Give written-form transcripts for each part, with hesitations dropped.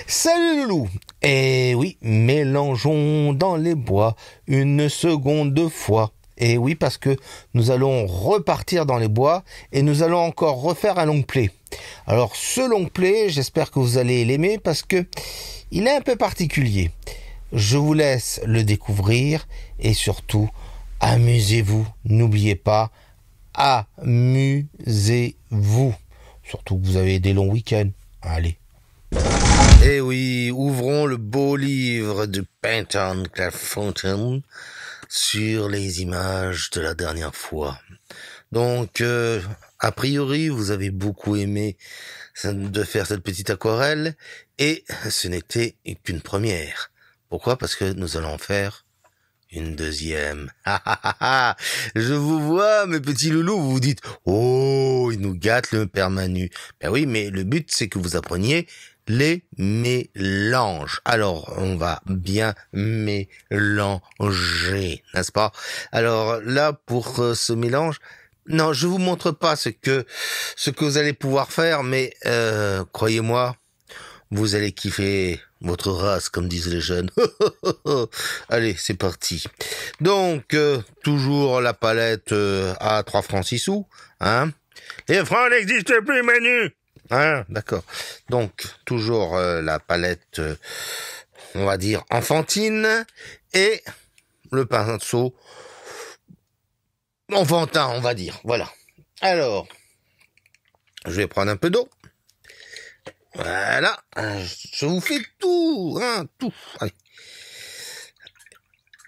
Salut Loulou. Eh oui, mélangeons dans les bois une seconde fois. Et oui, parce que nous allons repartir dans les bois et nous allons encore refaire un long play. Alors ce long play, j'espère que vous allez l'aimer parce que il est un peu particulier. Je vous laisse le découvrir et surtout, amusez-vous. N'oubliez pas, amusez-vous. Surtout que vous avez des longs week-ends. Allez. Eh oui, ouvrons le beau livre de Penton Clairefontaine sur les images de la dernière fois. Donc, a priori, vous avez beaucoup aimé de faire cette petite aquarelle et ce n'était qu'une première. Pourquoi? Parce que nous allons faire une deuxième. Je vous vois, mes petits loulous, vous vous dites, oh, il nous gâte le père Manu. Ben oui, mais le but, c'est que vous appreniez les mélanges. Alors, on va bien mélanger, n'est-ce pas? Alors là, pour ce mélange, non, je vous montre pas ce que vous allez pouvoir faire, mais croyez-moi, vous allez kiffer votre race, comme disent les jeunes. Allez, c'est parti. Donc, toujours la palette à 3 francs 6 sous, hein. Les francs n'existent plus, Manu. Hein, d'accord. Donc, toujours la palette, on va dire, enfantine, et le pinceau enfantin, on va dire. Voilà. Alors, je vais prendre un peu d'eau. Voilà. Je vous fais tout, hein, tout. Allez.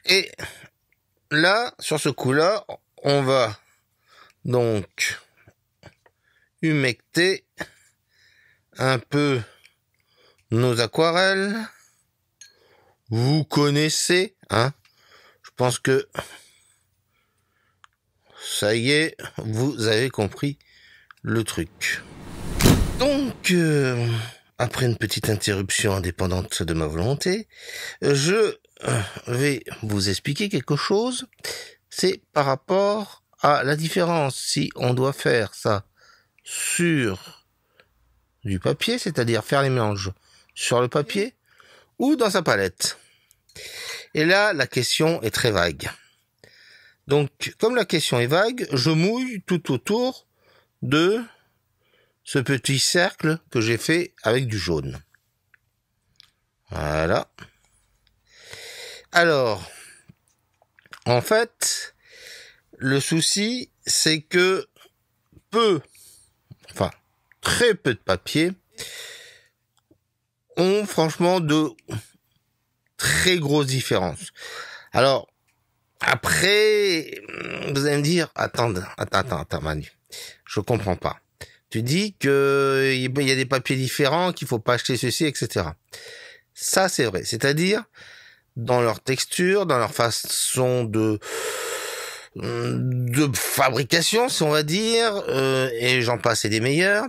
Et là, sur ce coup-là, on va donc humecter un peu nos aquarelles. Vous connaissez, hein? Je pense que ça y est, vous avez compris le truc. Donc, après une petite interruption indépendante de ma volonté, je vais vous expliquer quelque chose. C'est par rapport à la différence si on doit faire ça sur du papier, c'est-à-dire faire les mélanges sur le papier ou dans sa palette. Et là, la question est très vague. Donc, comme la question est vague, je mouille tout autour de ce petit cercle que j'ai fait avec du jaune. Voilà. Alors, en fait, le souci, c'est que très peu de papier ont franchement de très grosses différences. Alors, après, vous allez me dire, attends, Manu, je comprends pas. Tu dis que il y a des papiers différents, qu'il faut pas acheter ceci, etc. Ça, c'est vrai. C'est-à-dire, dans leur texture, dans leur façon de fabrication, si on va dire, et j'en passe et des meilleurs.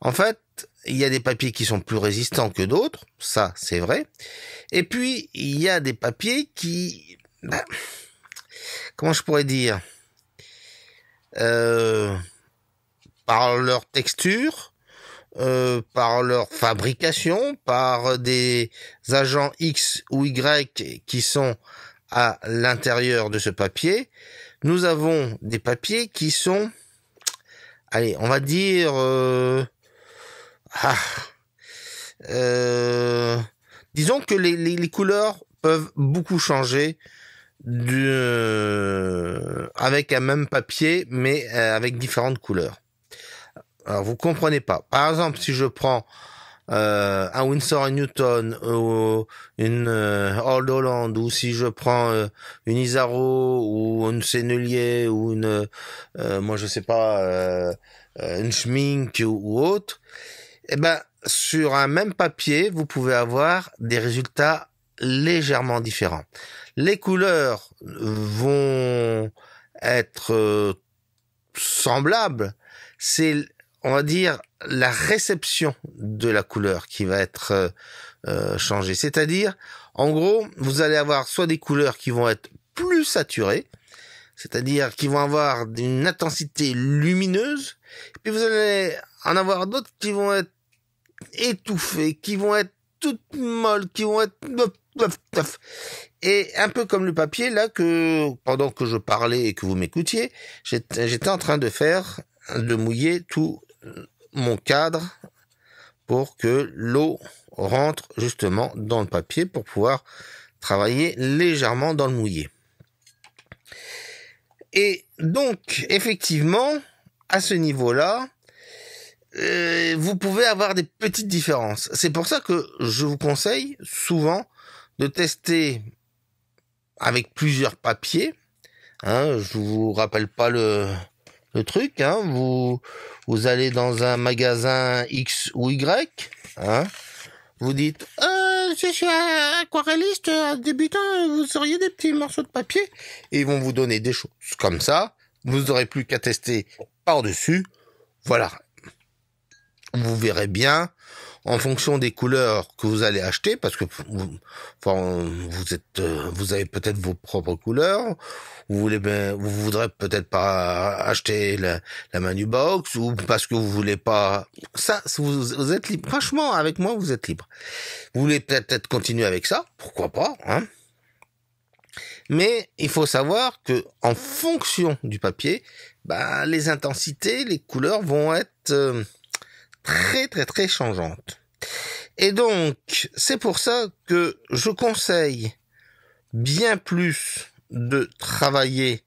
En fait, il y a des papiers qui sont plus résistants que d'autres, ça, c'est vrai. Et puis, il y a des papiers qui, comment je pourrais dire, par leur texture, par leur fabrication, par des agents X ou Y qui sont à l'intérieur de ce papier, nous avons des papiers qui sont, allez, on va dire, disons que les couleurs peuvent beaucoup changer avec un même papier, mais avec différentes couleurs. Alors, vous comprenez pas. Par exemple, si je prends un Winsor & Newton ou une Old Holland, ou si je prends une Isaro ou une Sennelier ou une moi je sais pas une Schmink ou autre, eh ben sur un même papier, vous pouvez avoir des résultats légèrement différents. Les couleurs vont être semblables, c'est, on va dire, la réception de la couleur qui va être changée. C'est-à-dire, en gros, vous allez avoir soit des couleurs qui vont être plus saturées, c'est-à-dire qui vont avoir une intensité lumineuse, puis vous allez en avoir d'autres qui vont être étouffées, qui vont être toutes molles, qui vont être... Et un peu comme le papier, là, que pendant que je parlais et que vous m'écoutiez, j'étais en train de mouiller tout mon cadre pour que l'eau rentre justement dans le papier pour pouvoir travailler légèrement dans le mouillé. Et donc, effectivement, à ce niveau-là, vous pouvez avoir des petites différences. C'est pour ça que je vous conseille souvent de tester avec plusieurs papiers. Hein, je vous rappelle pas le truc. Hein, vous allez dans un magasin X ou Y. Hein, vous dites, je suis aquarelliste débutant, vous auriez des petits morceaux de papier? Et ils vont vous donner des choses comme ça. Vous n'aurez plus qu'à tester par-dessus. Voilà. Vous verrez bien, en fonction des couleurs que vous allez acheter, parce que vous avez peut-être vos propres couleurs, vous voudrez peut-être pas acheter la Manubox, ou parce que vous voulez pas, ça, vous êtes libre. Franchement, avec moi, vous êtes libre. Vous voulez peut-être continuer avec ça, pourquoi pas, hein. Mais il faut savoir que, en fonction du papier, les intensités, les couleurs vont être, très très très changeante. Et donc, c'est pour ça que je conseille bien plus de travailler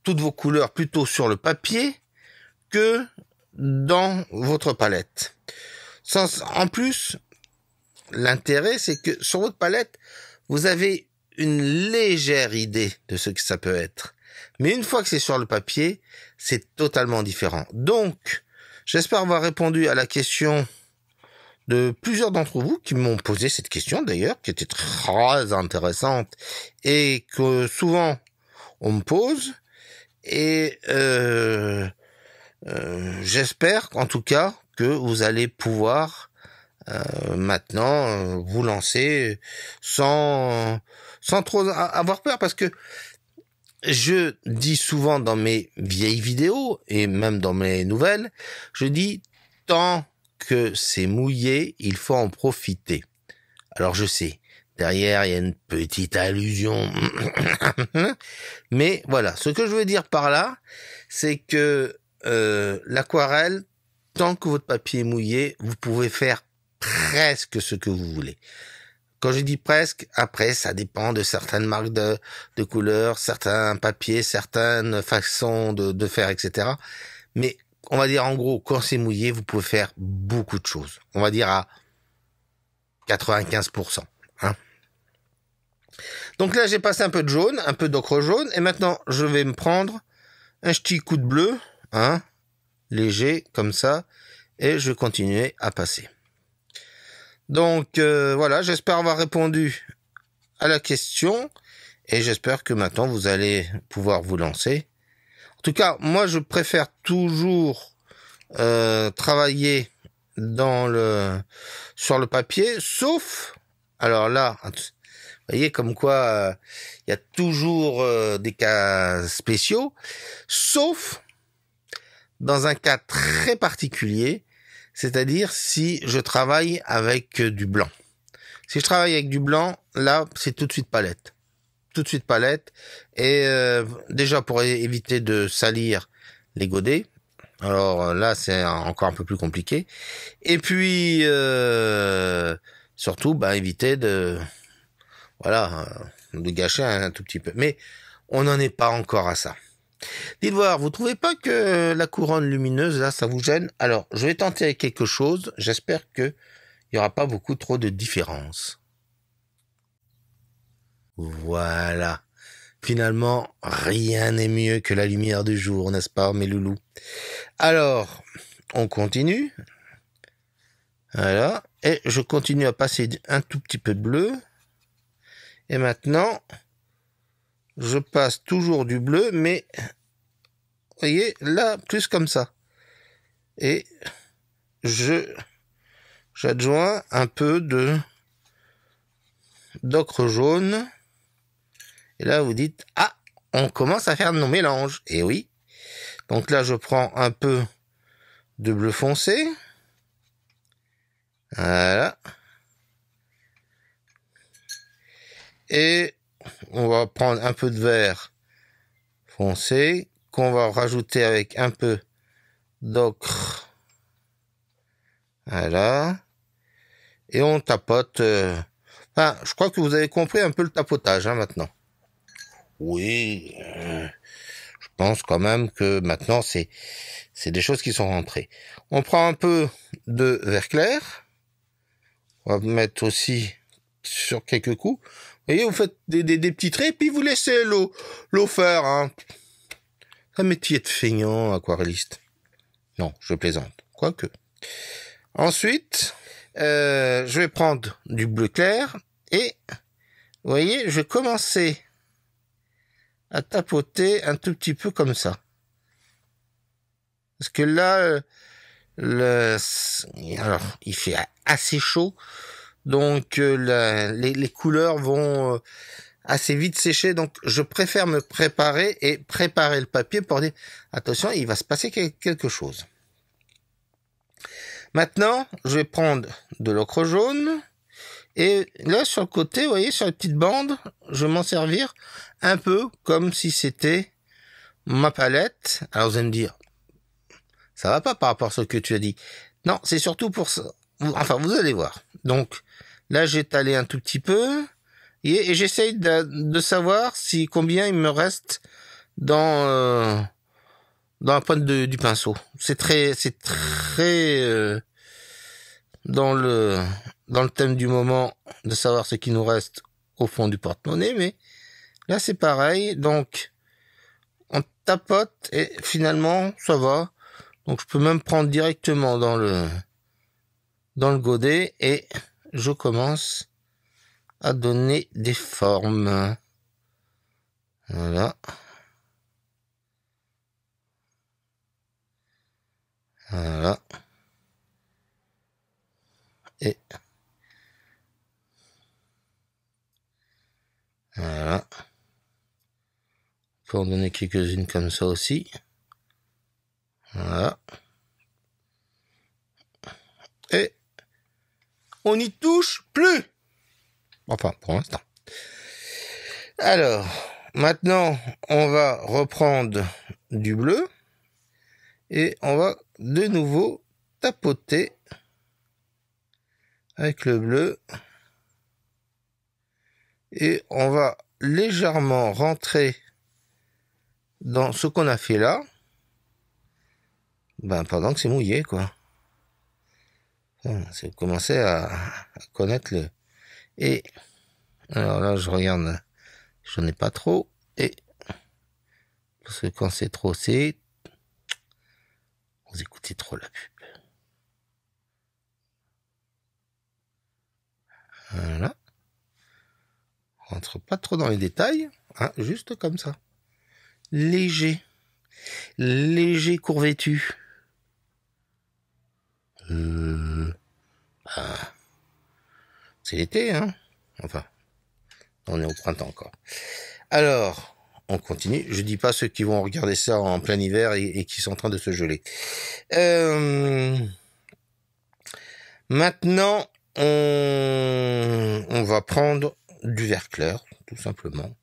toutes vos couleurs plutôt sur le papier que dans votre palette. En plus, l'intérêt, c'est que sur votre palette, vous avez une légère idée de ce que ça peut être. Mais une fois que c'est sur le papier, c'est totalement différent. Donc, j'espère avoir répondu à la question de plusieurs d'entre vous qui m'ont posé cette question d'ailleurs, qui était très intéressante et que souvent on me pose. Et j'espère en tout cas que vous allez pouvoir maintenant vous lancer sans trop avoir peur, parce que je dis souvent dans mes vieilles vidéos et même dans mes nouvelles, je dis tant que c'est mouillé, il faut en profiter. Alors je sais, derrière il y a une petite allusion, mais voilà, ce que je veux dire par là, c'est que l'aquarelle, tant que votre papier est mouillé, vous pouvez faire presque ce que vous voulez. Quand je dis presque, après, ça dépend de certaines marques de couleurs, certains papiers, certaines façons de faire, etc. Mais on va dire en gros, quand c'est mouillé, vous pouvez faire beaucoup de choses. On va dire à 95%. Hein. Donc là, j'ai passé un peu de jaune, un peu d'ocre jaune, et maintenant, je vais me prendre un petit coup de bleu, hein, léger, comme ça, et je vais continuer à passer. Donc voilà, j'espère avoir répondu à la question et j'espère que maintenant vous allez pouvoir vous lancer. En tout cas, moi je préfère toujours travailler sur le papier, sauf, alors là, vous voyez comme quoi il y a toujours des cas spéciaux, sauf dans un cas très particulier. C'est-à-dire si je travaille avec du blanc. Si je travaille avec du blanc, là, c'est tout de suite palette. Tout de suite palette. Et déjà, pour éviter de salir les godets. Alors là, c'est encore un peu plus compliqué. Et puis, surtout, éviter de gâcher un tout petit peu. Mais on n'en est pas encore à ça. Dites voir, vous trouvez pas que la couronne lumineuse, là, ça vous gêne? Alors, je vais tenter avec quelque chose. J'espère que il y aura pas beaucoup trop de différence. Voilà. Finalement, rien n'est mieux que la lumière du jour, n'est-ce pas, mes loulous? Alors, on continue. Voilà. Et je continue à passer un tout petit peu de bleu. Et maintenant, je passe toujours du bleu, mais vous voyez, là, plus comme ça. Et j'adjoins un peu d'ocre jaune Et là, vous dites, ah, on commence à faire nos mélanges. Et oui. Donc là, je prends un peu de bleu foncé. Voilà. Et on va prendre un peu de vert foncé qu'on va rajouter avec un peu d'ocre. Voilà. Et on tapote. Enfin, je crois que vous avez compris un peu le tapotage maintenant. Oui, je pense quand même que maintenant c'est des choses qui sont rentrées. On prend un peu de vert clair. On va mettre aussi sur quelques coups. Vous voyez, vous faites des petits traits, puis vous laissez l'eau faire. Hein. Un métier de feignant, aquarelliste. Non, je plaisante. Quoique. Ensuite, je vais prendre du bleu clair et, vous voyez, je vais commencer à tapoter un tout petit peu comme ça. Parce que là, alors, il fait assez chaud, donc les couleurs vont assez vite sécher, donc je préfère me préparer et préparer le papier pour dire, attention, il va se passer quelque chose. Maintenant, je vais prendre de l'ocre jaune, et là, sur le côté, vous voyez, sur la petite bande, je vais m'en servir un peu comme si c'était ma palette. Alors, vous allez me dire, ça va pas par rapport à ce que tu as dit. Non, c'est surtout pour ça. Enfin, vous allez voir. Donc, là, j'ai étalé un tout petit peu, et j'essaye de savoir si combien il me reste dans la pointe du pinceau. C'est très dans le thème du moment de savoir ce qui nous reste au fond du porte-monnaie, mais là c'est pareil, donc on tapote et finalement ça va. Donc je peux même prendre directement dans le godet et je commence à donner des formes. Voilà. Voilà. Et voilà. On peut en donner quelques-unes comme ça aussi. Voilà. Et on n'y touche plus. Enfin, pour l'instant. Alors, maintenant, on va reprendre du bleu et on va de nouveau tapoter avec le bleu et on va légèrement rentrer dans ce qu'on a fait là, pendant que c'est mouillé, quoi. C'est commencer à connaître le... Et alors là, je regarde, j'en ai pas trop, et parce que quand c'est trop, c'est... Vous écoutez trop la pub. Voilà. Rentre pas trop dans les détails, hein, juste comme ça. Léger court-vêtu. C'est l'été, hein. Enfin, on est au printemps encore. Alors, on continue. Je dis pas ceux qui vont regarder ça en plein hiver et qui sont en train de se geler. Maintenant, on va prendre du vert clair, tout simplement.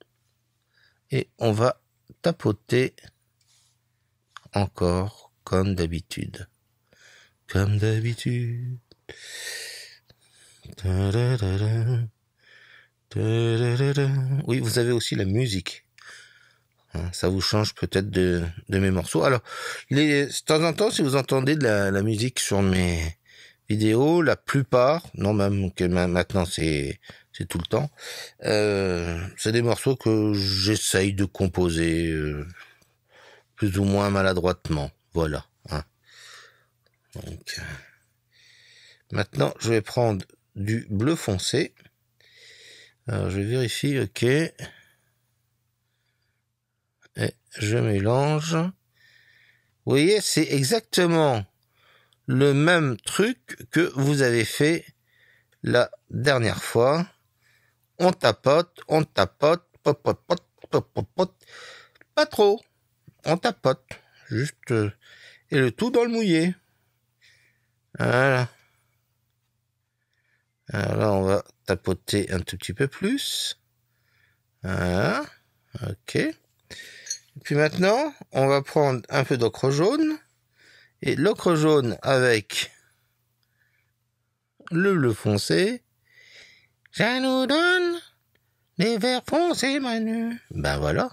Et on va tapoter encore comme d'habitude. Comme d'habitude. Oui, vous avez aussi la musique. Ça vous change peut-être de mes morceaux. Alors, de temps en temps, si vous entendez de la musique sur mes vidéos, la plupart, non même que maintenant c'est tout le temps, c'est des morceaux que j'essaye de composer plus ou moins maladroitement. Voilà. Hein. Donc, maintenant, je vais prendre du bleu foncé. Alors, je vérifie, ok. Et je mélange. Vous voyez, c'est exactement le même truc que vous avez fait la dernière fois. On tapote, pop, pop, pop, pas trop. On tapote. Juste, et le tout dans le mouillé. Voilà. Alors là, on va tapoter un tout petit peu plus. Voilà. Ok. Et puis maintenant, on va prendre un peu d'ocre jaune. Et l'ocre jaune avec le bleu foncé. Ça nous donne les verts foncés, Manu. Ben voilà.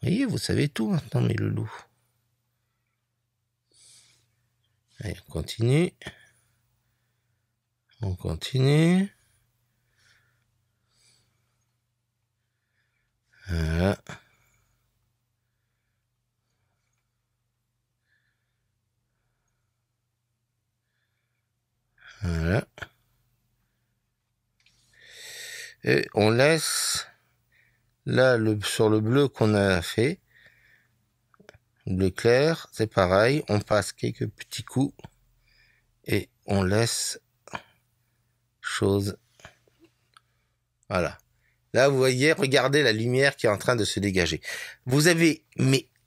Vous voyez, vous savez tout maintenant, mes loulous. Allez, on continue. On continue. Voilà. Voilà. Et on laisse là sur le bleu qu'on a fait. Bleu clair, c'est pareil. On passe quelques petits coups et on laisse chose. Voilà. Là, vous voyez, regardez la lumière qui est en train de se dégager. Vous avez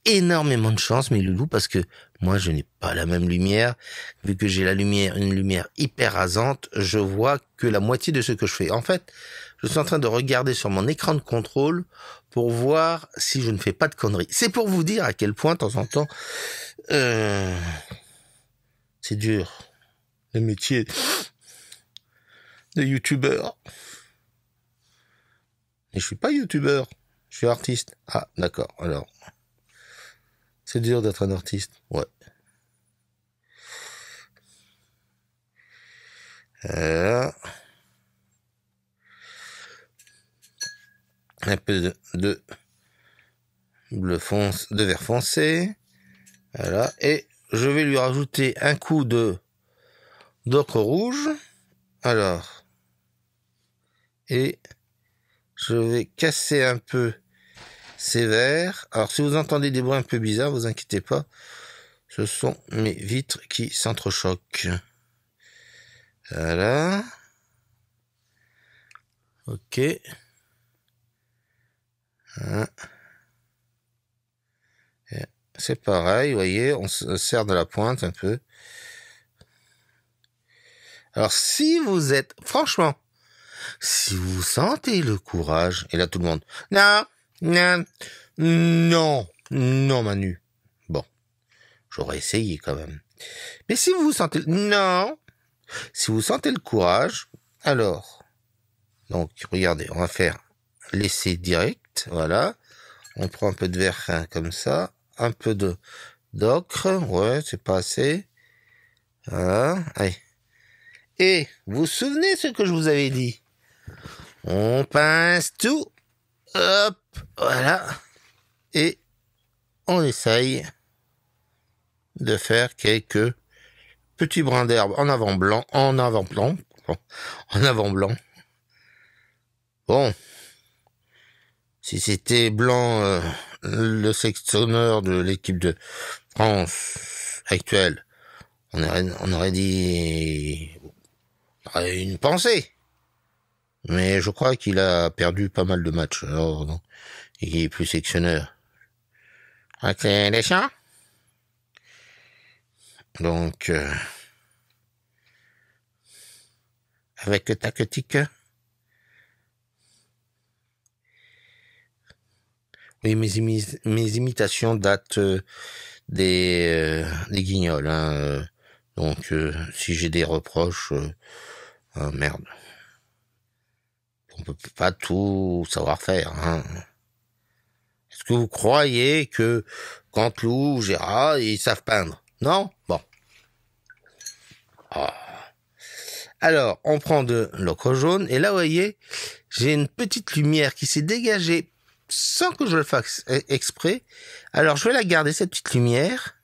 énormément de chance, mes loulous, parce que moi, je n'ai pas la même lumière. Vu que j'ai une lumière hyper rasante, je vois que la moitié de ce que je fais. En fait, je suis en train de regarder sur mon écran de contrôle pour voir si je ne fais pas de conneries. C'est pour vous dire à quel point, de temps en temps, c'est dur. Le métier de youtubeur. Mais je suis pas youtubeur, je suis artiste. Ah, d'accord, alors. C'est dur d'être un artiste, ouais. Un peu de bleu foncé, de vert foncé. Voilà, et je vais lui rajouter un coup d'ocre rouge. Alors, et je vais casser un peu ces verres. Alors, si vous entendez des bruits un peu bizarres, vous inquiétez pas. Ce sont mes vitres qui s'entrechoquent. Voilà. Ok. Hein. C'est pareil, vous voyez, on se sert de la pointe un peu. Alors, si vous êtes, franchement, si vous sentez le courage, et là tout le monde, non, non, non, non, Manu. Bon, j'aurais essayé quand même. Mais si vous sentez, non, si vous sentez le courage, alors, donc, regardez, on va faire l'essai direct, voilà. On prend un peu de verre fin comme ça, un peu d'ocre, ouais, c'est pas assez. Voilà, allez. Et, vous vous souvenez ce que je vous avais dit? On pince tout. Hop, voilà. Et on essaye de faire quelques petits brins d'herbe en avant-blanc, en avant-blanc. Bon, si c'était blanc, le sélectionneur de l'équipe de France actuelle, on aurait dit une pensée. Mais je crois qu'il a perdu pas mal de matchs. Alors, non, il est plus sélectionneur. Ok, les chiens. Donc, avec le tactique. Oui, mes imitations datent des Guignols. Hein, donc, si j'ai des reproches, merde. On peut pas tout savoir faire. Hein. Est-ce que vous croyez que Canteloup ou Gérard, ils savent peindre? Non? Bon. Ah. Alors, on prend de l'ocre jaune, et là, vous voyez, j'ai une petite lumière qui s'est dégagée sans que je le fasse exprès. Alors, je vais la garder, cette petite lumière,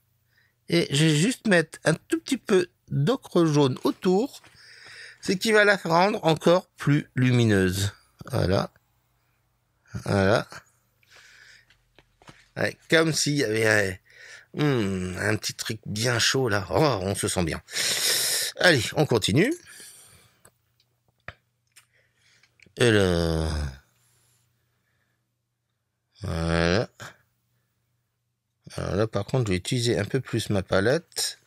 et je vais juste mettre un tout petit peu d'ocre jaune autour, ce qui va la rendre encore plus lumineuse. Voilà. Voilà. Ouais, comme s'il y avait un petit truc bien chaud là. Oh, on se sent bien. Allez, on continue. Alors, voilà. Alors là, par contre, je vais utiliser un peu plus ma palette.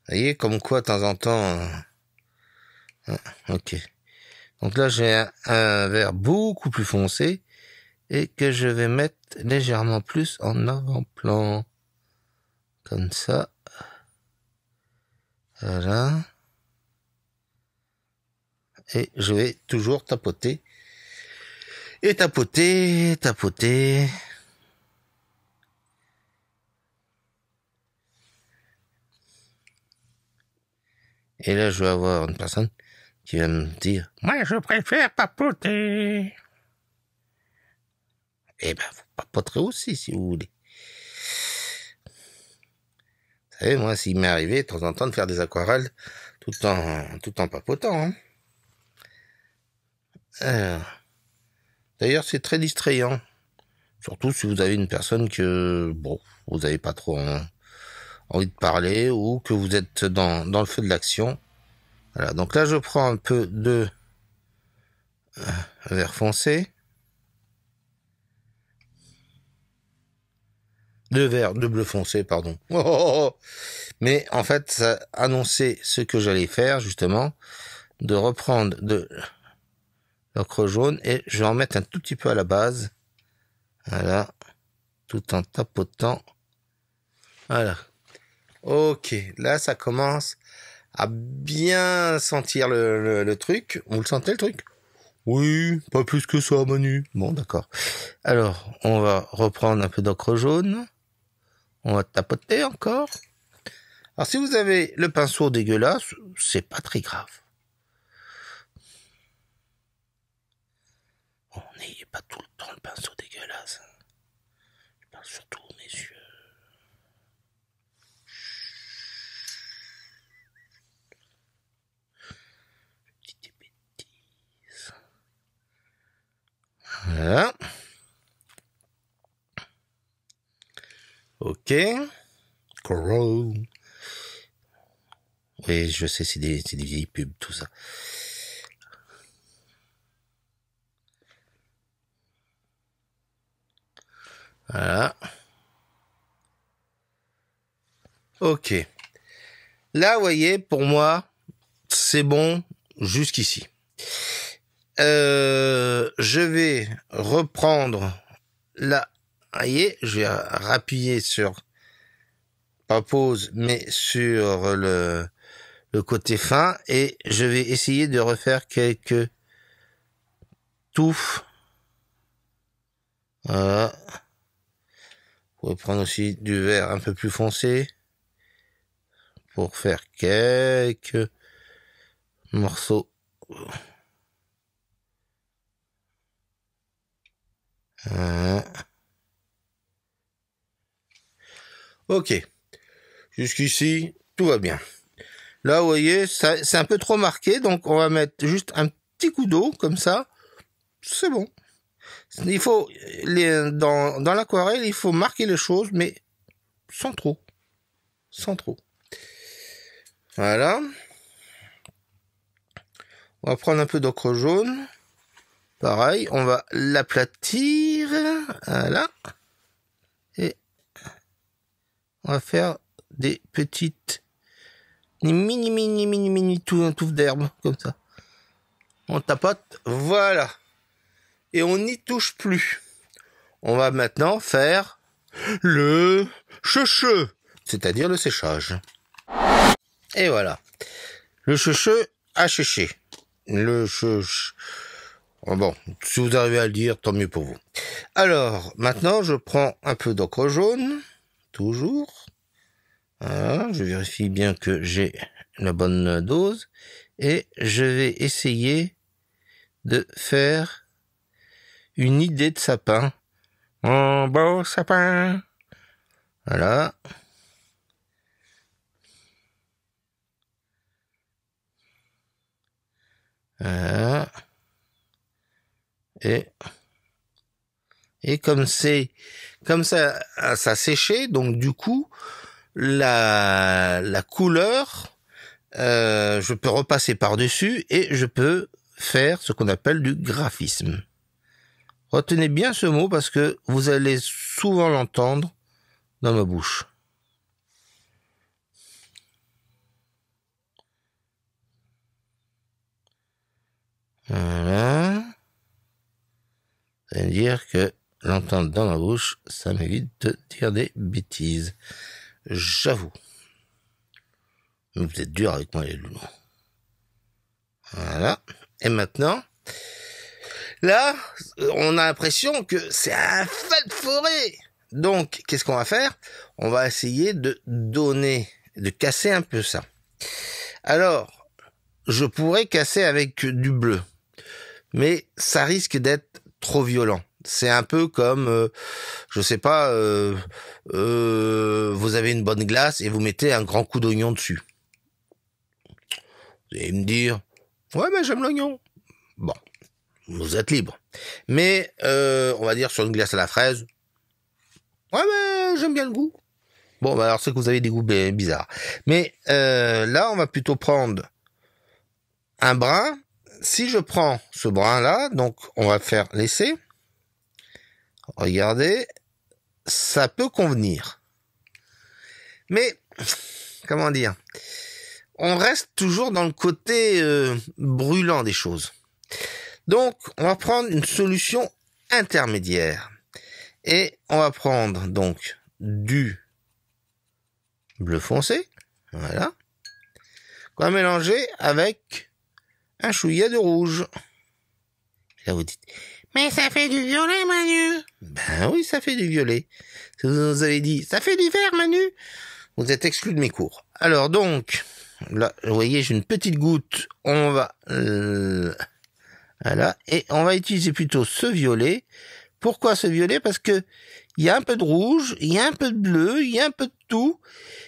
Vous voyez, comme quoi, de temps en temps... ok. Donc là, j'ai un vert beaucoup plus foncé et que je vais mettre légèrement plus en avant-plan. Comme ça. Voilà. Et je vais toujours tapoter. Et tapoter, tapoter. Et là, je vais avoir une personne qui va me dire « Moi, je préfère papoter. » Eh ben, vous papoterez aussi, si vous voulez. Vous savez, moi, s'il m'est arrivé, de temps en temps, de faire des aquarelles tout en papotant. Hein. D'ailleurs, c'est très distrayant. Surtout si vous avez une personne que, bon, vous n'avez pas trop envie de parler ou que vous êtes dans le feu de l'action. Voilà, donc là, je prends un peu de vert foncé. De bleu foncé, pardon. Oh, oh, oh. Mais en fait, ça annonçait ce que j'allais faire, justement, de reprendre de l'ocre jaune et je vais en mettre un tout petit peu à la base. Voilà. Tout en tapotant. Voilà. Ok. Là, ça commence à bien sentir le truc. Vous le sentez, le truc? Oui, pas plus que ça, Manu. Bon, d'accord. Alors, on va reprendre un peu d'ocre jaune. On va tapoter encore. Alors, si vous avez le pinceau dégueulasse, c'est pas très grave. Bon, n'ayez pas tout le temps le pinceau dégueulasse. Je parle surtout aux messieurs. Petite bêtise. Voilà. Ok. Corot. Oui, je sais, c'est des vieilles pubs, tout ça. Voilà. Ok. Là, vous voyez, pour moi, c'est bon jusqu'ici. Je vais reprendre là. Vous voyez, je vais rappuyer sur, pas pause, mais sur le côté fin et je vais essayer de refaire quelques touffes. Voilà. Vous pouvez prendre aussi du vert un peu plus foncé pour faire quelques morceaux. Voilà. Ok. Jusqu'ici, tout va bien. Là, vous voyez, c'est un peu trop marqué, donc on va mettre juste un petit coup d'eau, comme ça. C'est bon. Il faut, dans l'aquarelle, il faut marquer les choses, mais sans trop. Sans trop. Voilà. On va prendre un peu d'ocre jaune. Pareil, on va l'aplatir. Voilà. Et on va faire des petites mini touffes d'herbe, comme ça. On tapote, voilà. Et on n'y touche plus. On va maintenant faire le cheveu, c'est-à-dire le séchage. Et voilà. Le cheveu à sécher. Le cheveu. Bon, si vous arrivez à le dire, tant mieux pour vous. Alors, maintenant, je prends un peu d'ocre jaune. Toujours. Voilà, je vérifie bien que j'ai la bonne dose. Et je vais essayer de faire une idée de sapin. Un beau sapin. Voilà. Voilà. Et comme ça a séché, donc du coup, la couleur, je peux repasser par-dessus et je peux faire ce qu'on appelle du graphisme. Retenez bien ce mot parce que vous allez souvent l'entendre dans ma bouche. Voilà. Vous allez me dire que l'entendre dans ma bouche, ça m'évite de dire des bêtises. J'avoue. Mais vous êtes dur avec moi, les loulous. Voilà. Et maintenant, là, on a l'impression que c'est un feu de forêt. Donc, qu'est-ce qu'on va faire? On va essayer de casser un peu ça. Alors, je pourrais casser avec du bleu, mais ça risque d'être trop violent. C'est un peu comme, je sais pas, vous avez une bonne glace et vous mettez un grand coup d'oignon dessus. Vous allez me dire, ouais, mais j'aime l'oignon. Bon, vous êtes libre. Mais, on va dire sur une glace à la fraise, ouais, mais j'aime bien le goût. Bon, bah alors c'est que vous avez des goûts bizarres. Mais là, on va plutôt prendre un brin. Si je prends ce brin-là, donc on va faire l'essai. Regardez, ça peut convenir. Mais, comment dire, on reste toujours dans le côté brûlant des choses. Donc, on va prendre une solution intermédiaire. Et on va prendre donc du bleu foncé, voilà, qu'on va mélanger avec un chouïa de rouge. Là, vous dites, mais ça fait du violet, Manu. Ben oui, ça fait du violet. Si vous avez dit, ça fait du vert, Manu, vous êtes exclu de mes cours. Alors donc, là, vous voyez, j'ai une petite goutte. On va, voilà, et on va utiliser plutôt ce violet. Pourquoi ce violet? Parce que il y a un peu de rouge, il y a un peu de bleu, il y a un peu de tout.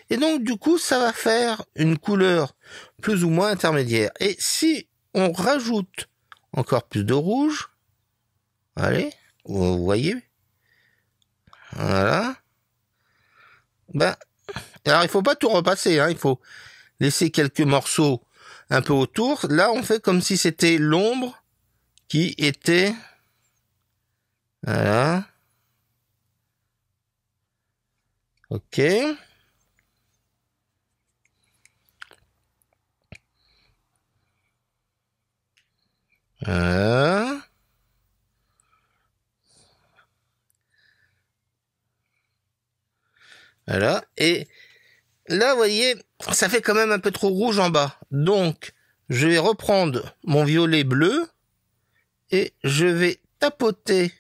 Et donc, du coup, ça va faire une couleur plus ou moins intermédiaire. Et si on rajoute encore plus de rouge, allez, vous voyez, voilà, ben, alors il faut pas tout repasser, hein, il faut laisser quelques morceaux un peu autour. Là, on fait comme si c'était l'ombre qui était, voilà, ok. Voilà. Voilà. Et là, vous voyez, ça fait quand même un peu trop rouge en bas. Donc, je vais reprendre mon violet bleu et je vais tapoter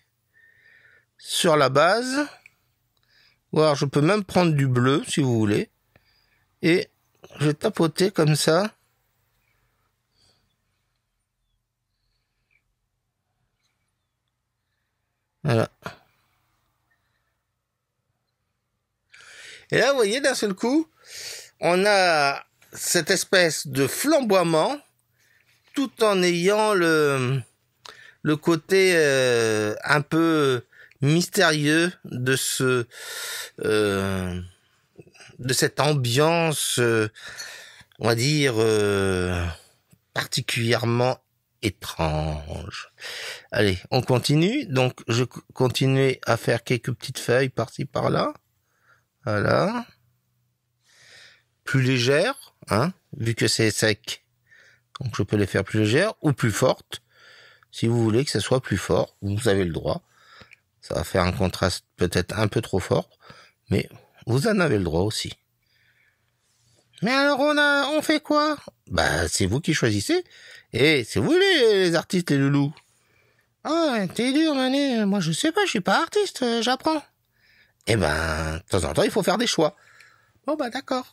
sur la base. Ou alors, je peux même prendre du bleu, si vous voulez. Et je vais tapoter comme ça. Voilà. Et là, vous voyez, d'un seul coup, on a cette espèce de flamboiement, tout en ayant le côté un peu mystérieux de de cette ambiance, on va dire particulièrement étrange. Allez, on continue. Donc, je continue à faire quelques petites feuilles par-ci par-là. Voilà. Plus légères, hein, vu que c'est sec. Donc, je peux les faire plus légères ou plus fortes. Si vous voulez que ce soit plus fort, vous avez le droit. Ça va faire un contraste peut-être un peu trop fort, mais vous en avez le droit aussi. Mais alors on fait quoi? Bah c'est vous qui choisissez. Et c'est vous les artistes, les loulous. Ah, t'es dur, Manu. Moi je sais pas, je suis pas artiste, j'apprends. Eh ben, de temps en temps il faut faire des choix. Bon bah d'accord.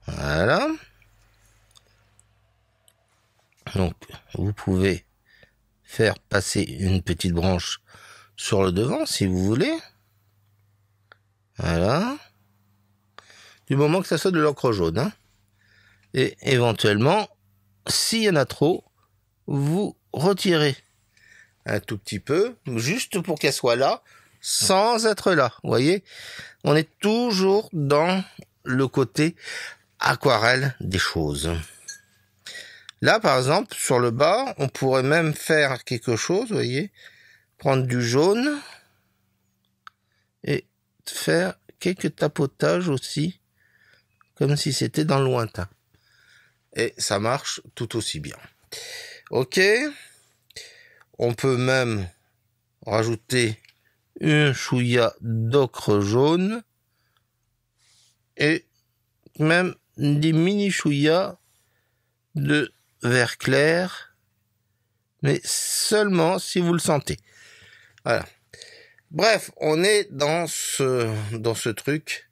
Voilà. Donc vous pouvez faire passer une petite branche sur le devant si vous voulez. Voilà. Du moment que ça soit de l'encre jaune, hein. Et éventuellement, s'il y en a trop, vous retirez un tout petit peu, juste pour qu'elle soit là, sans être là. Vous voyez, on est toujours dans le côté aquarelle des choses. Là, par exemple, sur le bas, on pourrait même faire quelque chose, vous voyez, prendre du jaune et faire quelques tapotages aussi, comme si c'était dans le lointain. Et ça marche tout aussi bien. Ok. On peut même rajouter une chouïa d'ocre jaune et même des mini chouïas de vert clair, mais seulement si vous le sentez. Voilà. Bref, on est dans ce truc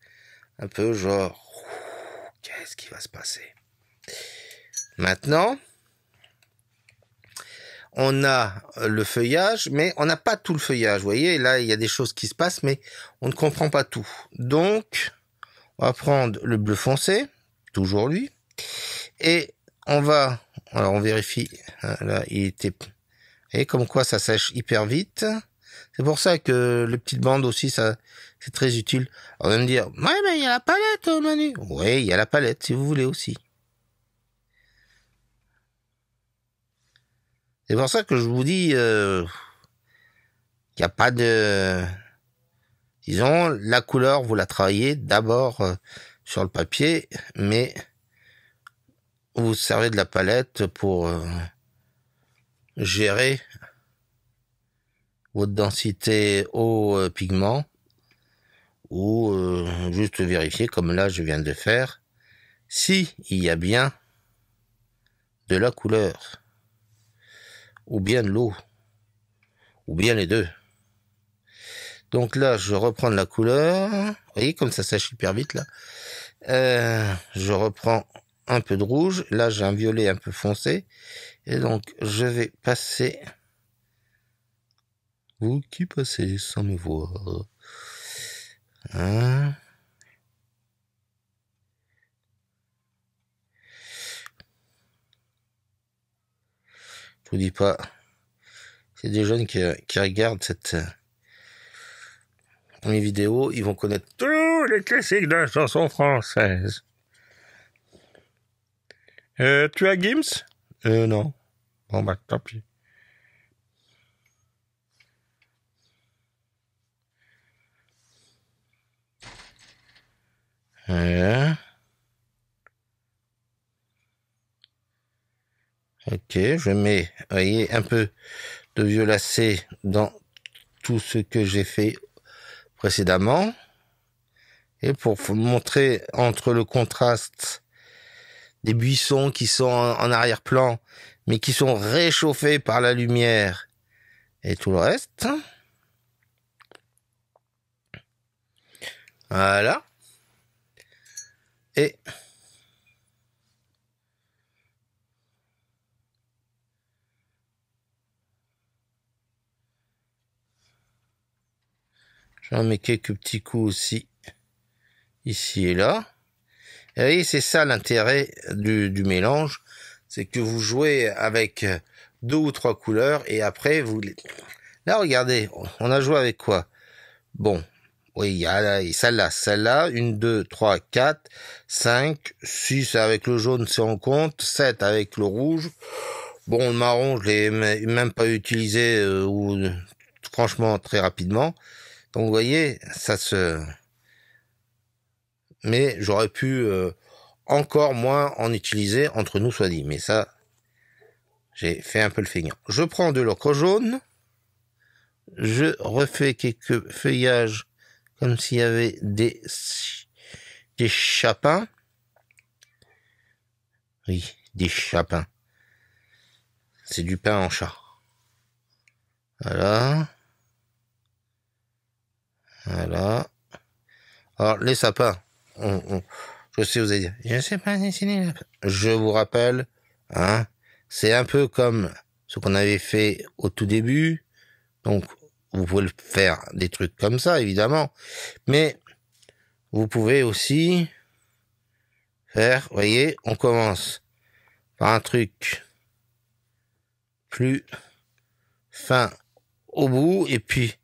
un peu genre, qu'est-ce qui va se passer? Maintenant, on a le feuillage, mais on n'a pas tout le feuillage. Vous voyez, là, il y a des choses qui se passent, mais on ne comprend pas tout. Donc, on va prendre le bleu foncé, toujours lui, et alors on vérifie, là, il était, et comme quoi ça sèche hyper vite. C'est pour ça que les petites bandes aussi, ça, c'est très utile. On va me dire, ouais, mais il y a la palette, Manu. Oui, il y a la palette, si vous voulez aussi. C'est pour ça que je vous dis, il n'y a pas de, disons, la couleur, vous la travaillez d'abord sur le papier, mais vous servez de la palette pour gérer votre densité au pigment ou juste vérifier, comme là je viens de faire, si il y a bien de la couleur ou bien de l'eau ou bien les deux. Donc là, je reprends de la couleur. Vous voyez comme ça sèche hyper vite là. Je reprends un peu de rouge. Là, j'ai un violet un peu foncé. Et donc, je vais passer. Vous qui passez sans me voir. Hein? Je vous dis pas. C'est des jeunes qui regardent mes vidéos. Ils vont connaître tous les classiques de la chanson française. Tu as Gims? Non. Bon, bah, tant pis. Ok, je mets, voyez, un peu de violacé dans tout ce que j'ai fait précédemment. Et pour vous montrer entre le contraste des buissons qui sont en arrière-plan, mais qui sont réchauffés par la lumière et tout le reste. Voilà. Et j'en mets quelques petits coups aussi, ici et là. Et vous voyez, c'est ça l'intérêt du mélange, c'est que vous jouez avec 2 ou 3 couleurs et après vous... Là, regardez, on a joué avec quoi? Bon, oui, il y a celle-là, 1, 2, 3, 4, 5, 6 avec le jaune si on compte, 7 avec le rouge. Bon, le marron, je l'ai même pas utilisé, ou franchement très rapidement. Donc vous voyez, ça se... Mais j'aurais pu encore moins en utiliser, entre nous soit dit. Mais ça, j'ai fait un peu le feignant. Je prends de l'ocre jaune. Je refais quelques feuillages comme s'il y avait des chapins. Oui, des chapins. C'est du pain en chat. Voilà. Voilà. Alors, les sapins. Je sais, vous allez dire, je sais pas dessiner. Je vous rappelle, hein, c'est un peu comme ce qu'on avait fait au tout début. Donc, vous pouvez faire des trucs comme ça, évidemment. Mais, vous pouvez aussi faire, vous voyez, on commence par un truc plus fin au bout, et puis,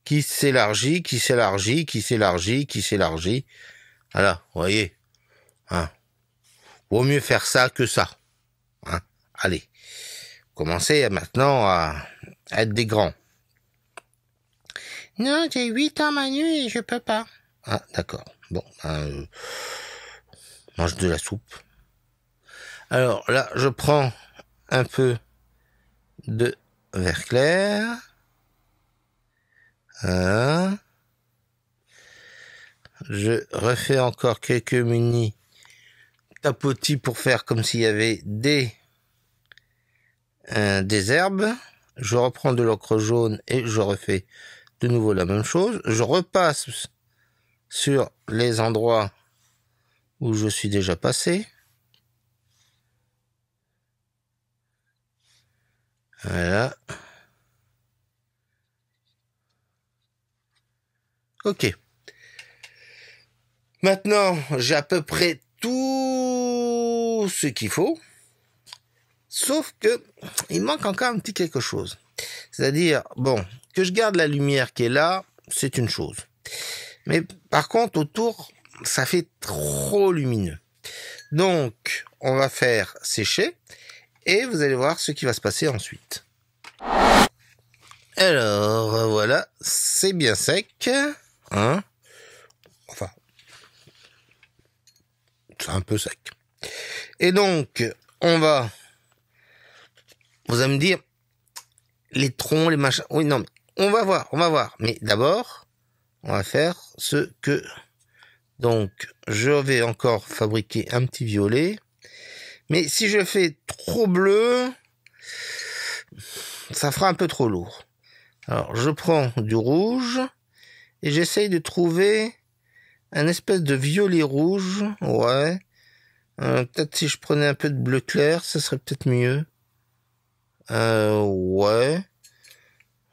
qui s'élargit, qui s'élargit, qui s'élargit, qui s'élargit. Voilà, vous voyez. Hein. Vaut mieux faire ça que ça. Hein. Allez, commencez maintenant à être des grands. Non, j'ai 8 ans, Manu, et je peux pas. Ah, d'accord. Bon, mange de la soupe. Alors là, je prends un peu de vert clair. Voilà. Je refais encore quelques mini tapotis pour faire comme s'il y avait des herbes. Je reprends de l'ocre jaune et je refais de nouveau la même chose. Je repasse sur les endroits où je suis déjà passé. Voilà. Ok. Maintenant, j'ai à peu près tout ce qu'il faut. Sauf que, il manque encore un petit quelque chose. C'est-à-dire, bon, que je garde la lumière qui est là, c'est une chose. Mais par contre, autour, ça fait trop lumineux. Donc, on va faire sécher et vous allez voir ce qui va se passer ensuite. Alors, voilà, c'est bien sec. Hein? Enfin, c'est un peu sec. Et donc, vous allez me dire, les troncs, les machins. Oui, non, mais on va voir. Mais d'abord, on va faire ce que... Donc, je vais encore fabriquer un petit violet. Mais si je fais trop bleu, ça fera un peu trop lourd. Alors, je prends du rouge et j'essaye de trouver un espèce de violet rouge. Ouais. Peut-être si je prenais un peu de bleu clair, ça serait peut-être mieux. Ouais.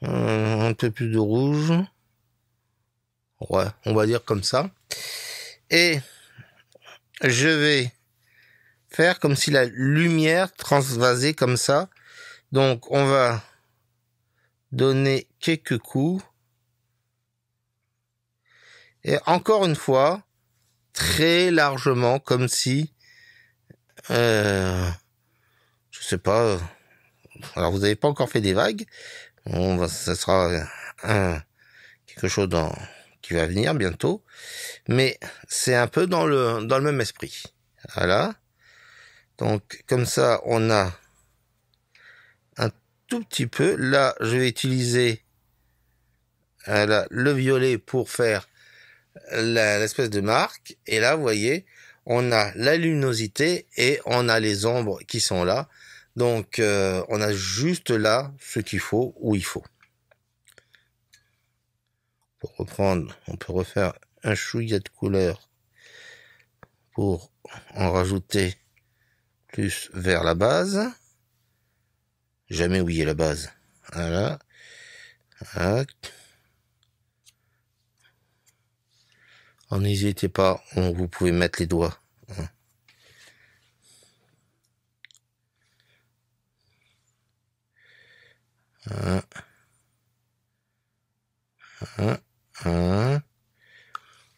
Un peu plus de rouge. Ouais, on va dire comme ça. Et je vais faire comme si la lumière transvasait comme ça. Donc, on va donner quelques coups. Et encore une fois, très largement, comme si... je sais pas... Alors, vous n'avez pas encore fait des vagues. Bon, ça sera quelque chose qui va venir bientôt. Mais c'est un peu dans le même esprit. Voilà. Donc, comme ça, on a un tout petit peu. Là, je vais utiliser le violet pour faire l'espèce de marque. Et là, vous voyez, on a la luminosité et on a les ombres qui sont là. Donc, on a juste là ce qu'il faut, où il faut. Pour reprendre, on peut refaire un chouïa de couleur pour en rajouter plus vers la base. Jamais oublier la base. Voilà. N'hésitez pas, vous pouvez mettre les doigts.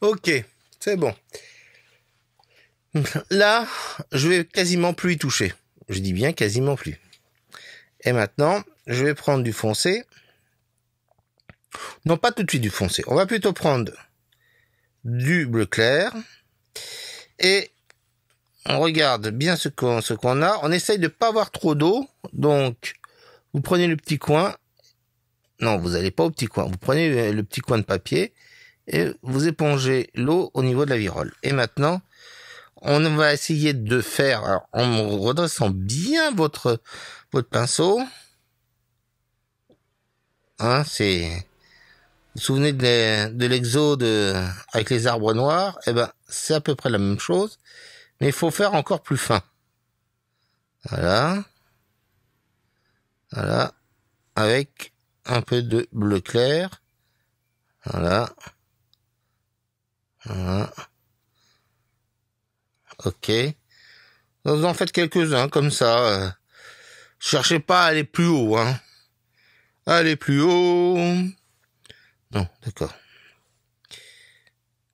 Ok, c'est bon. Là, je vais quasiment plus y toucher. Je dis bien quasiment plus. Et maintenant, je vais prendre du foncé. Non, pas tout de suite du foncé. On va plutôt prendre du bleu clair. Et on regarde bien ce qu'on a. On essaye de pas avoir trop d'eau. Donc, vous prenez le petit coin. Non, vous n'allez pas au petit coin. Vous prenez le petit coin de papier et vous épongez l'eau au niveau de la virole. Et maintenant, on va essayer de faire, alors, en redressant bien votre pinceau. Hein, vous vous souvenez de l'exode avec les arbres noirs? Eh ben, c'est à peu près la même chose. Mais il faut faire encore plus fin. Voilà. Voilà. Avec un peu de bleu clair. Voilà. Voilà. Ok. Vous en faites quelques-uns comme ça. Cherchez pas à aller plus haut, hein. Allez plus haut. Non, d'accord.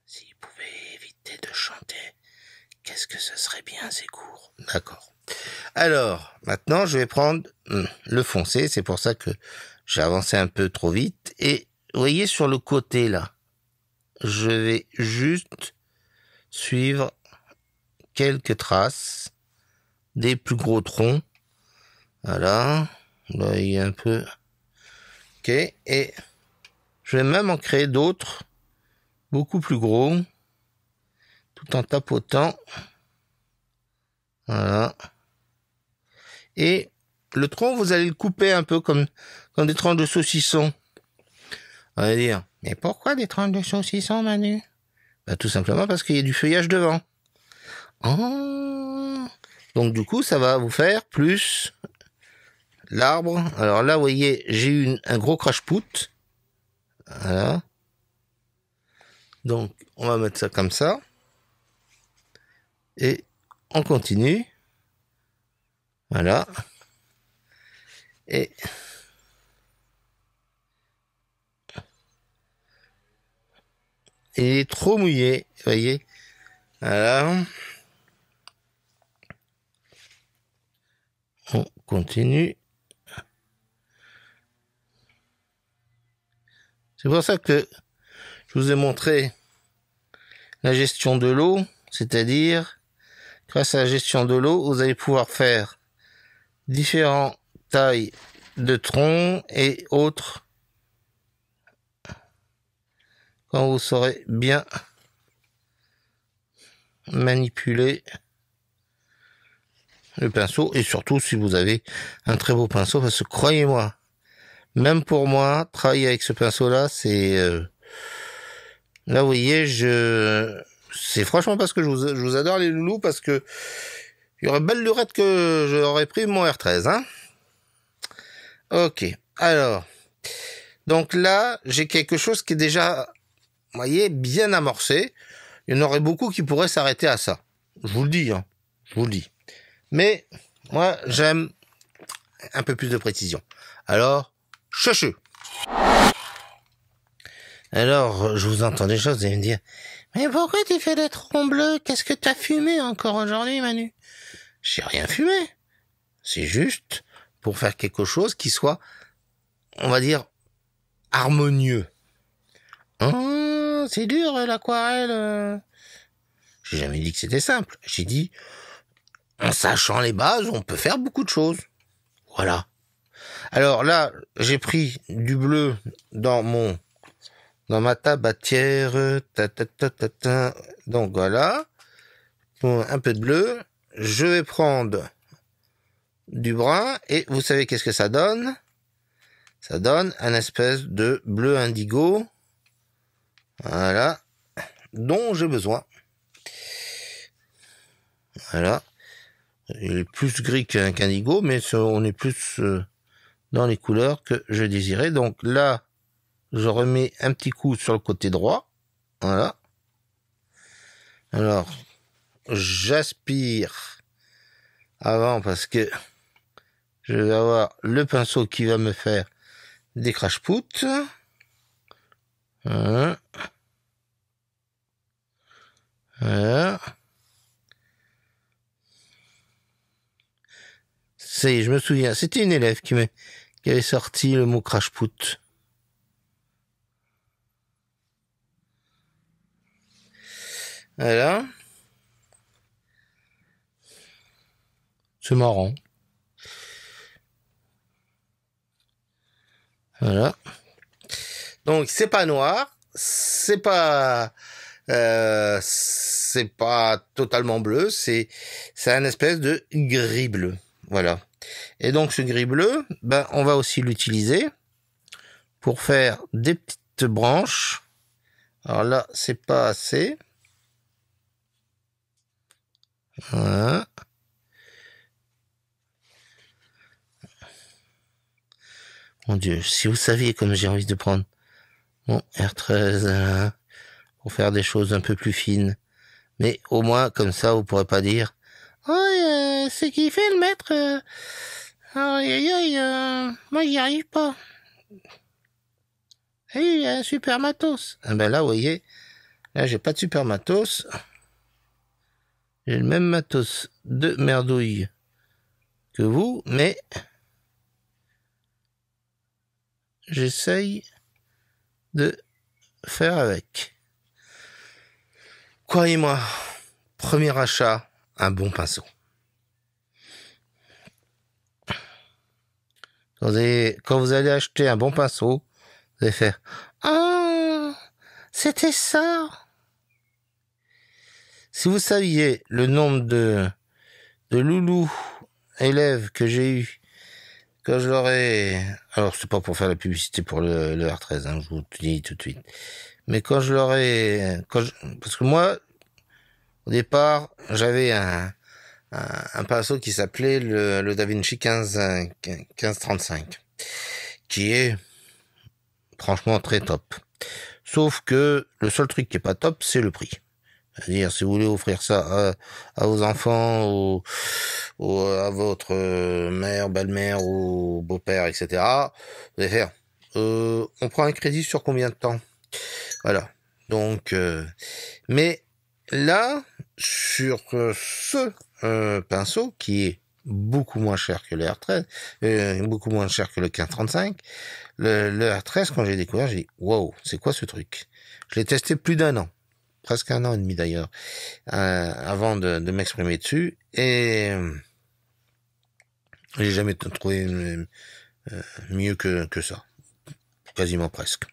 S'il pouvait éviter de chanter, qu'est-ce que ce serait bien ces cours. D'accord. Alors, maintenant, je vais prendre le foncé. C'est pour ça que j'ai avancé un peu trop vite. Et vous voyez sur le côté là, je vais juste suivre quelques traces des plus gros troncs. Voilà, là il y a un peu. Ok, et je vais même en créer d'autres, beaucoup plus gros, tout en tapotant. Voilà. Et le tronc, vous allez le couper un peu comme des tranches de saucisson. On va dire, mais pourquoi des tranches de saucisson, Manu? Bah, tout simplement parce qu'il y a du feuillage devant. Oh. Donc du coup, ça va vous faire plus l'arbre. Alors là, vous voyez, j'ai eu un gros crash-pout. Voilà. Donc, on va mettre ça comme ça. Et on continue. Voilà. Et il est trop mouillé, vous voyez. Voilà. On continue. C'est pour ça que je vous ai montré la gestion de l'eau, c'est-à-dire, grâce à la gestion de l'eau, vous allez pouvoir faire différentes tailles de troncs et autres quand vous saurez bien manipuler le pinceau, et surtout si vous avez un très beau pinceau, parce que croyez-moi, même pour moi, travailler avec ce pinceau-là, c'est... Là, vous voyez, c'est franchement parce que je vous adore les loulous, parce que il y aurait belle lurette que j'aurais pris mon R13, hein. Ok, alors, donc là, j'ai quelque chose qui est déjà, vous voyez, bien amorcé. Il y en aurait beaucoup qui pourraient s'arrêter à ça. Je vous le dis, hein, je vous le dis. Mais moi, j'aime un peu plus de précision. Alors, chouchou. Alors, je vous entends des choses, vous allez me dire, mais pourquoi tu fais des troncs bleus? Qu'est-ce que t'as fumé encore aujourd'hui, Manu? J'ai rien fumé. C'est juste pour faire quelque chose qui soit, on va dire, harmonieux. Oh, c'est dur, l'aquarelle. J'ai jamais dit que c'était simple. J'ai dit, en sachant les bases, on peut faire beaucoup de choses. Voilà. Alors là, j'ai pris du bleu dans ma tabatière. Donc voilà. Un peu de bleu. Je vais prendre du brun. Et vous savez qu'est-ce que ça donne? Ça donne un espèce de bleu indigo. Voilà. Dont j'ai besoin. Voilà. Il est plus gris qu'indigo, mais on est plus dans les couleurs que je désirais. Donc là, je remets un petit coup sur le côté droit. Voilà. Alors, j'aspire avant parce que je vais avoir le pinceau qui va me faire des crash-pouts. Voilà. Voilà. Je me souviens, c'était une élève qui avait sorti le mot crash-put. Voilà. C'est marrant. Voilà. Donc c'est pas noir, c'est pas totalement bleu, c'est un espèce de gris bleu. Voilà. Et donc ce gris bleu, ben on va aussi l'utiliser pour faire des petites branches. Alors là, c'est pas assez. Voilà. Mon Dieu, si vous saviez comme j'ai envie de prendre mon R13 pour faire des choses un peu plus fines. Mais au moins, comme ça, vous pourrez pas dire « Oh, c'est qui fait le maître aïe, aïe, aïe, moi j'y arrive pas. » Et il y a un super matos. Ah ben là, vous voyez, là j'ai pas de super matos. J'ai le même matos de merdouille que vous, mais j'essaye de faire avec. Croyez-moi, premier achat, un bon pinceau. Quand vous allez acheter un bon pinceau, vous allez faire « Ah, c'était ça !» Si vous saviez le nombre de loulous élèves que j'ai eu quand je leur ai... Alors, c'est pas pour faire la publicité pour le R13, hein, je vous le dis tout de suite. Mais quand je leur ai... Parce que moi, au départ, j'avais un pinceau qui s'appelait le DaVinci 1535, qui est franchement très top. Sauf que le seul truc qui est pas top, c'est le prix. C'est-à-dire, si vous voulez offrir ça à vos enfants ou à votre mère, belle-mère ou beau-père, etc., vous allez faire, on prend un crédit sur combien de temps? Voilà. Donc, mais là, sur ce pinceau, qui est beaucoup moins cher que le R13, beaucoup moins cher que le 1535, le R13, quand j'ai découvert, j'ai dit, wow, c'est quoi ce truc? Je l'ai testé plus d'1 an. Presque 1 an et demi d'ailleurs, avant de m'exprimer dessus, et j'ai jamais trouvé mieux que ça, quasiment presque.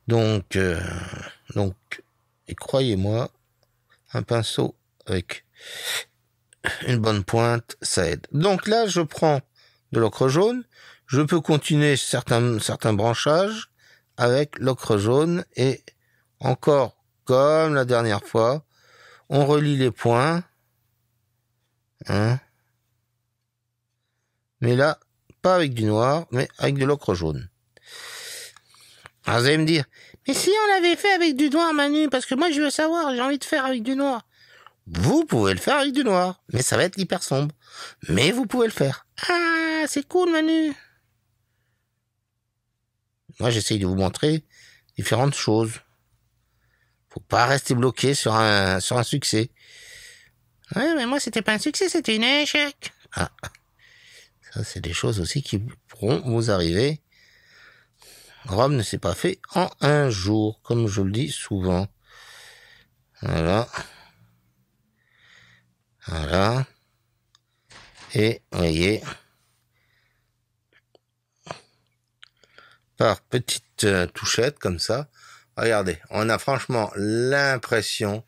Donc, et croyez-moi, un pinceau avec une bonne pointe, ça aide. Donc là, je prends de l'ocre jaune, je peux continuer certains branchages avec l'ocre jaune, et encore, comme la dernière fois, on relie les points, hein, mais là, pas avec du noir, mais avec de l'ocre jaune. Alors vous allez me dire, mais si on l'avait fait avec du noir, Manu, parce que moi je veux savoir, j'ai envie de faire avec du noir. Vous pouvez le faire avec du noir, mais ça va être hyper sombre. Mais vous pouvez le faire. Ah, c'est cool, Manu. Moi j'essaye de vous montrer différentes choses. Faut pas rester bloqué sur un succès. Ouais, mais moi, c'était pas un succès, c'était un échec. Ah. Ça, c'est des choses aussi qui pourront vous arriver. Rome ne s'est pas fait en un jour, comme je le dis souvent. Voilà. Voilà. Et, vous voyez, par petites touchettes comme ça, regardez, on a franchement l'impression,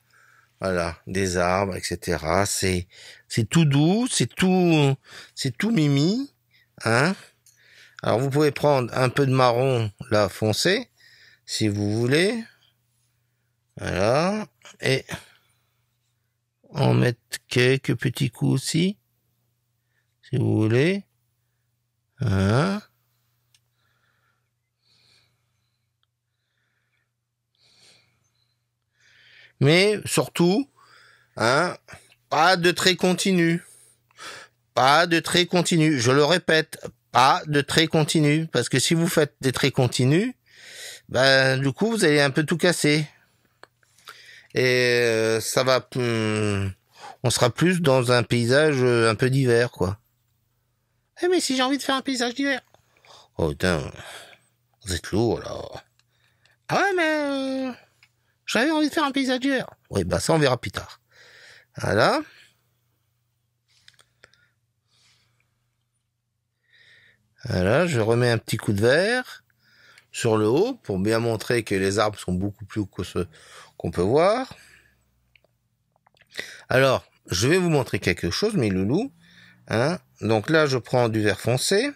voilà, des arbres, etc. C'est tout doux, c'est tout mimi, hein. Alors vous pouvez prendre un peu de marron, là, foncé, si vous voulez. Voilà. Et en mettre quelques petits coups aussi, si vous voulez. Hein. Mais surtout, hein, pas de trait continu. Pas de trait continu. Je le répète, pas de trait continu. Parce que si vous faites des traits continus, ben, du coup, vous allez un peu tout casser. Et ça va... on sera plus dans un paysage un peu d'hiver, quoi. Eh mais si j'ai envie de faire un paysage d'hiver. Oh putain, vous êtes lourd, là. Ah ouais, mais... j'avais envie de faire un paysage d'hiver. Oui, bah ça, on verra plus tard. Voilà. Voilà, je remets un petit coup de verre sur le haut pour bien montrer que les arbres sont beaucoup plus hauts que ceux qu'on peut voir. Alors, je vais vous montrer quelque chose, mes loulous. Hein. Donc là, je prends du vert foncé.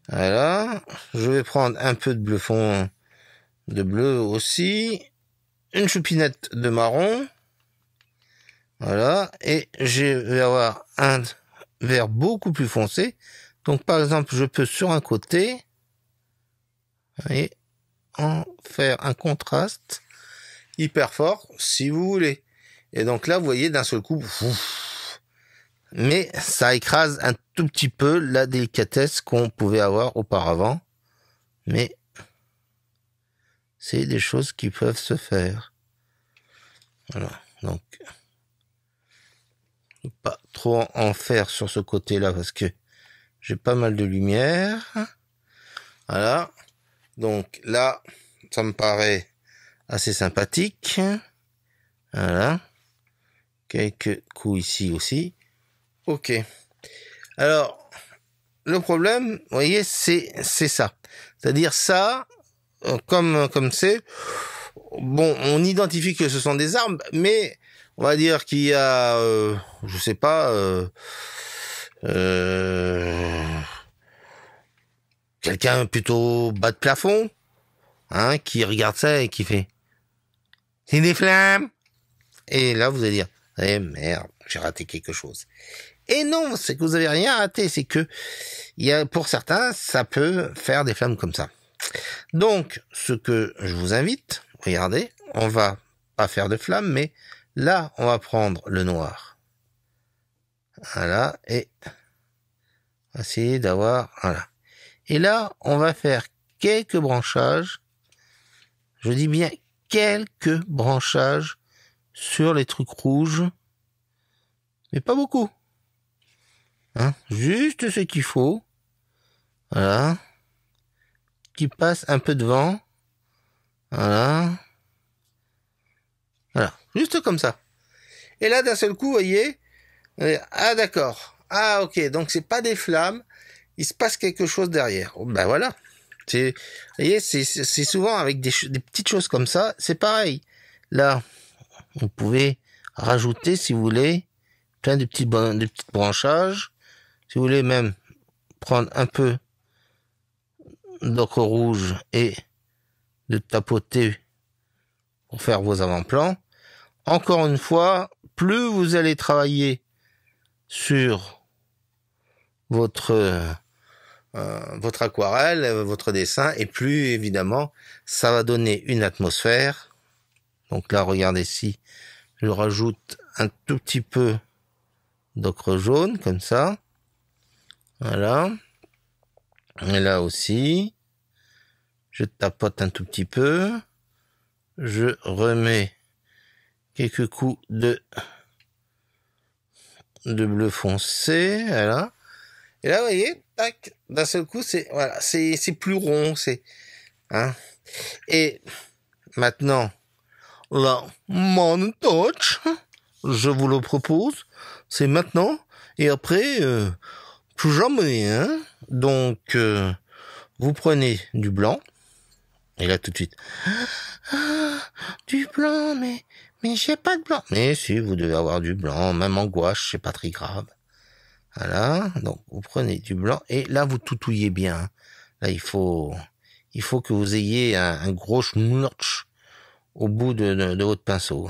Voilà. Je vais prendre un peu de bleu fond, de bleu aussi. Une choupinette de marron. Voilà. Et je vais avoir un vert beaucoup plus foncé. Donc, par exemple, je peux sur un côté, et en faire un contraste hyper fort, si vous voulez. Et donc là, vous voyez, d'un seul coup, mais ça écrase un tout petit peu la délicatesse qu'on pouvait avoir auparavant. Mais c'est des choses qui peuvent se faire. Voilà. Donc, pas trop en faire sur ce côté-là parce que j'ai pas mal de lumière. Voilà. Donc là, ça me paraît assez sympathique. Voilà. Quelques coups ici aussi. Ok. Alors, le problème, vous voyez, c'est ça. C'est-à-dire ça, comme c'est, bon, on identifie que ce sont des armes, mais on va dire qu'il y a, je sais pas, quelqu'un plutôt bas de plafond, hein, qui regarde ça et qui fait, c'est des flammes. Et là, vous allez dire, eh merde, j'ai raté quelque chose. Et non, c'est que vous avez rien raté, c'est que pour certains, ça peut faire des flammes comme ça. Donc, ce que je vous invite, regardez, on va pas faire de flammes, mais là, on va prendre le noir. Voilà, et essayer d'avoir, voilà. Et là, on va faire quelques branchages, je dis bien quelques branchages sur les trucs rouges, mais pas beaucoup. Hein, juste ce qu'il faut. Voilà. Qui passe un peu devant. Voilà. Voilà. Juste comme ça. Et là, d'un seul coup, vous voyez, ah d'accord. Ah ok, donc c'est pas des flammes, il se passe quelque chose derrière. Oh, ben voilà. Vous voyez, c'est souvent avec des petites choses comme ça, c'est pareil. Là, vous pouvez rajouter, si vous voulez, plein de petits branchages. Si vous voulez même prendre un peu d'ocre rouge et de tapoter pour faire vos avant-plans. Encore une fois, plus vous allez travailler sur votre aquarelle, votre dessin, et plus évidemment, ça va donner une atmosphère. Donc là, regardez ici, je rajoute un tout petit peu d'ocre jaune, comme ça. Voilà. Et là aussi, je tapote un tout petit peu. Je remets quelques coups de bleu foncé, voilà. Et là, vous voyez, tac, d'un seul coup, c'est, voilà, c'est plus rond, hein. Et maintenant, la Mon Touch, je vous le propose, c'est maintenant, et après, plus jamais, hein. Donc, vous prenez du blanc, et là, tout de suite, du blanc, mais j'ai pas de blanc. Mais si, vous devez avoir du blanc, même en gouache, c'est pas très grave. Voilà, donc vous prenez du blanc et là vous toutouillez bien. Là il faut que vous ayez un gros schmurch au bout de votre pinceau.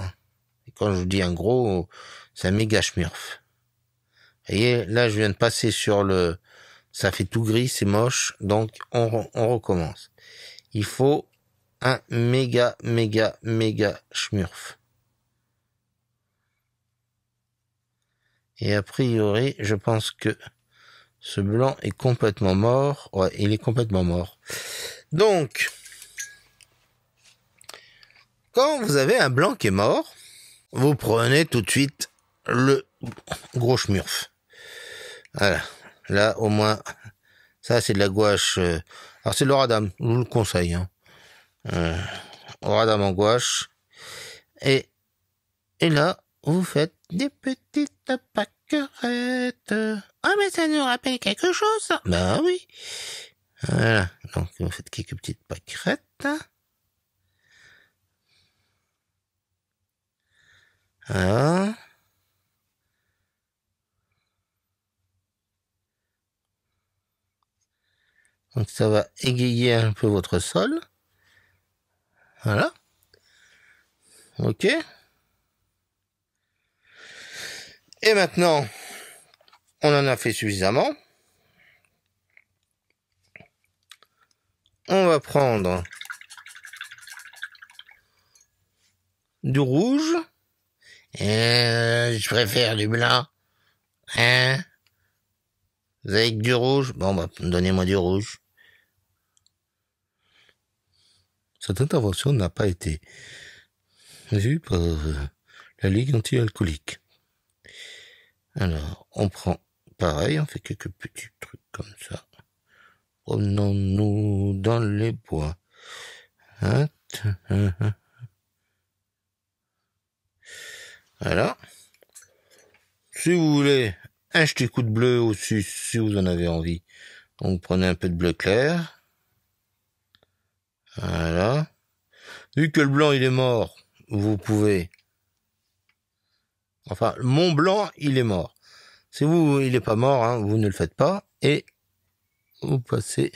Et quand je vous dis un gros, c'est un méga schmurf. Vous voyez, là je viens de passer sur ça fait tout gris, c'est moche, donc on recommence. Il faut un méga schmurf. Et a priori, je pense que ce blanc est complètement mort. Ouais, il est complètement mort. Donc, quand vous avez un blanc qui est mort, vous prenez tout de suite le gros schmurf. Voilà. Là, au moins, ça c'est de la gouache. Alors c'est l'Oradam, je vous le conseille. Hein. Oradam en gouache. Et là, vous faites des petites pâquerettes. Ah, mais ça nous rappelle quelque chose, ça. Ben oui. Voilà. Donc, vous faites quelques petites pâquerettes. Voilà. Donc, ça va égayer un peu votre sol. Voilà. Ok. Et maintenant, on en a fait suffisamment. On va prendre du rouge. Je préfère du blanc. Hein? Vous avez du rouge? Bon, bah, donnez-moi du rouge. Cette intervention n'a pas été vue par la Ligue anti-alcoolique. Alors, on prend pareil, on fait quelques petits trucs comme ça. Promenons-nous dans les bois. Hein. Voilà. Si vous voulez un petit coup de bleu aussi, si vous en avez envie, donc prenez un peu de bleu clair. Voilà. Vu que le blanc il est mort, vous pouvez... Enfin, mon blanc il est mort. Si vous, il est pas mort, hein, vous ne le faites pas. Et vous passez,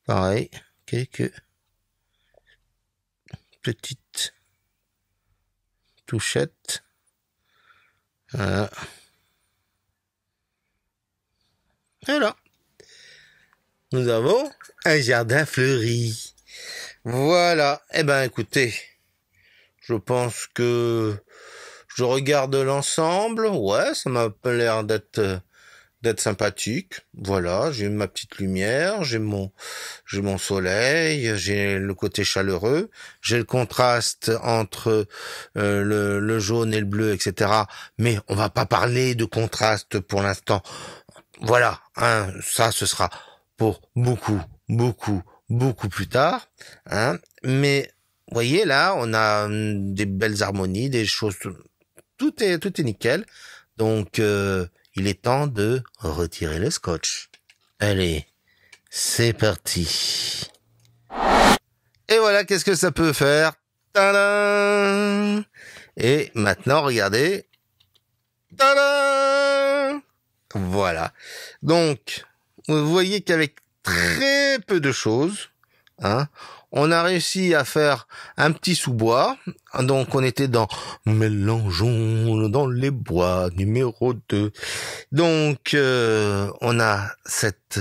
pareil, quelques petites touchettes. Voilà. Voilà. Nous avons un jardin fleuri. Voilà. Eh ben, écoutez, je pense que je regarde l'ensemble. Ouais, ça m'a l'air d'être sympathique. Voilà, j'ai ma petite lumière, j'ai mon soleil, j'ai le côté chaleureux, j'ai le contraste entre le jaune et le bleu, etc. Mais on va pas parler de contraste pour l'instant. Voilà, hein, ça ce sera pour beaucoup plus tard. Hein. Mais voyez là, on a des belles harmonies, des choses, tout est nickel. Donc il est temps de retirer le scotch. Allez, c'est parti. Et voilà, qu'est-ce que ça peut faire? Tadam! Et maintenant, regardez. Tadam! Voilà. Donc, vous voyez qu'avec très peu de choses, hein, on a réussi à faire un petit sous-bois. Donc, on était dans Mélangeons dans les bois, numéro 2. Donc, on a cette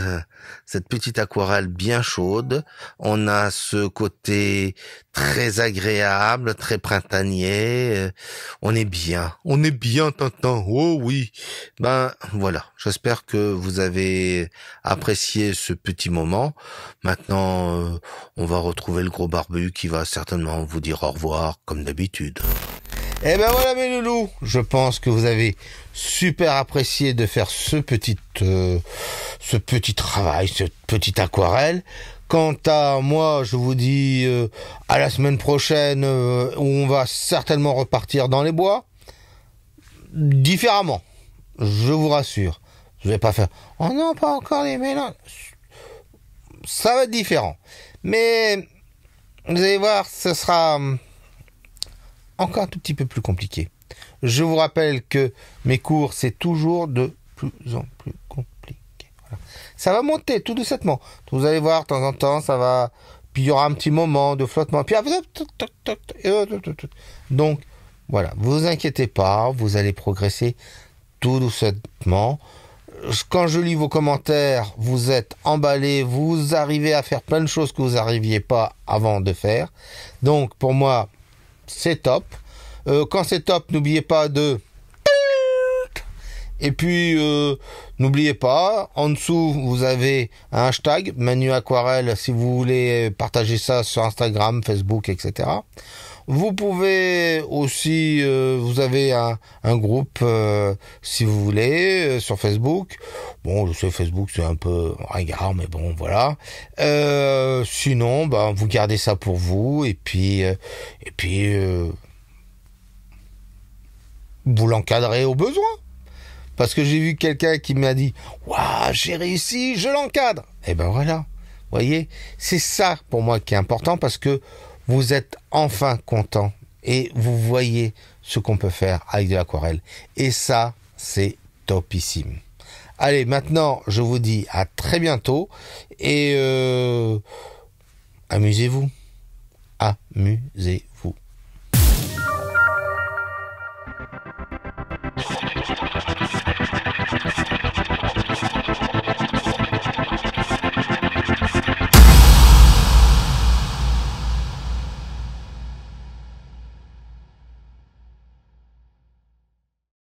petite aquarelle bien chaude. On a ce côté très agréable, très printanier. On est bien, Tintin. Oh oui. Ben voilà. J'espère que vous avez apprécié ce petit moment. Maintenant, on va retrouver le gros barbu qui va certainement vous dire au revoir comme d'habitude. Eh ben voilà mes loulous, je pense que vous avez super apprécié de faire ce petit travail, cette petite aquarelle. Quant à moi, je vous dis à la semaine prochaine où on va certainement repartir dans les bois. Différemment, je vous rassure. Je vais pas faire « Oh non, pas encore les mélanges ». Ça va être différent. Mais vous allez voir, ce sera encore un tout petit peu plus compliqué. Je vous rappelle que mes cours, c'est toujours de plus en plus compliqué. Voilà. Ça va monter tout doucement. Vous allez voir, de temps en temps, ça va... Puis il y aura un petit moment de flottement. Puis donc, voilà, vous inquiétez pas, vous allez progresser tout doucement. Quand je lis vos commentaires, vous êtes emballés, vous arrivez à faire plein de choses que vous n'arriviez pas avant de faire. Donc, pour moi, c'est top. Quand c'est top, n'oubliez pas de... Et puis, n'oubliez pas, en dessous, vous avez un hashtag, Manu Aquarelle, si vous voulez partager ça sur Instagram, Facebook, etc. Vous pouvez aussi, vous avez un groupe, si vous voulez, sur Facebook. Bon, je sais, Facebook, c'est un peu ringard, mais bon, voilà. Sinon, ben, vous gardez ça pour vous, et puis, vous l'encadrez au besoin. Parce que j'ai vu quelqu'un qui m'a dit « Waouh, j'ai réussi, je l'encadre !» Et ben voilà, voyez, c'est ça pour moi qui est important parce que vous êtes enfin content et vous voyez ce qu'on peut faire avec de l'aquarelle. Et ça, c'est topissime. Allez, maintenant, je vous dis à très bientôt et amusez-vous. Amusez-vous.